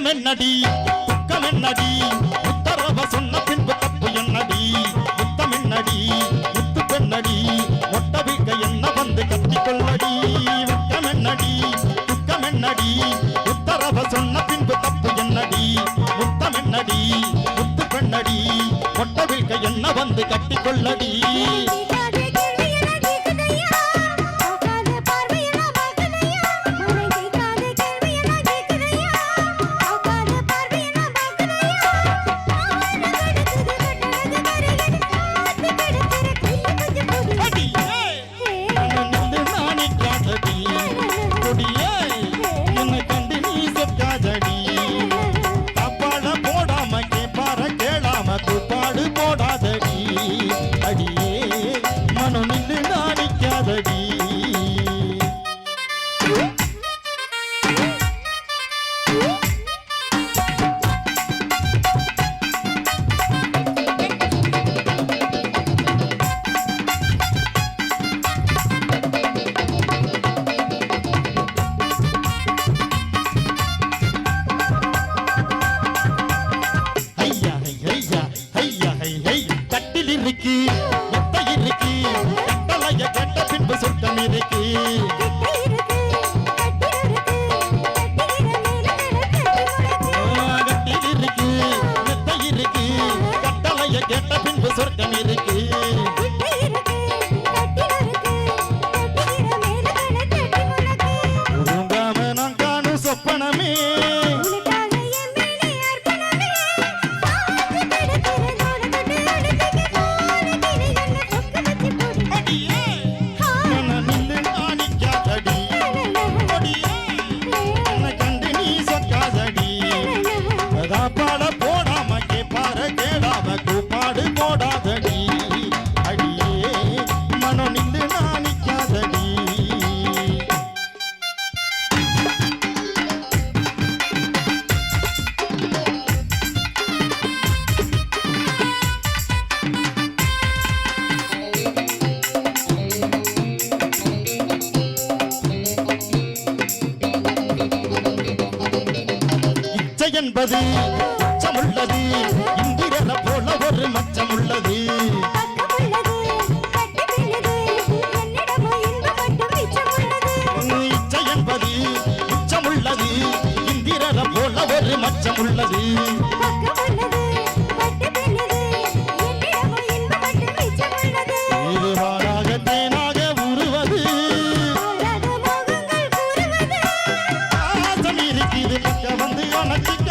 வெட்கமென்னடி துக்கமென்னடி உத்தரவ சொன்ன பின்பு தப்பு என்னடி முத்தமென்னடி முத்து பெண்ணடி ஒட்ட வீக்க என்ன வந்து கட்டிக்கொள்ளடி வெட்கமென்னடி துக்கமென்னடி உத்தரவ சொன்ன பின்பு தப்பு என்னடி முத்தமென்னடி முத்து பெண்ணடி ஒட்ட வீக்க என்ன வந்து கட்டிக்கொள்ளடி கேட்ட பின்பு சொர்க்கம் இருக்கு உருங்காம நான் காணும் சொப்பனமே என்பது உச்சமுள்ளது இந்திரன போல ஒரு மச்சமுள்ளது இச்சை என்பது உச்சமுள்ளது இந்திரன போல ஒரு மச்சமுள்ளது இதுவாராக தேனாக உருவது ஆசம் இருக்குது பக்க வந்து உனக்கு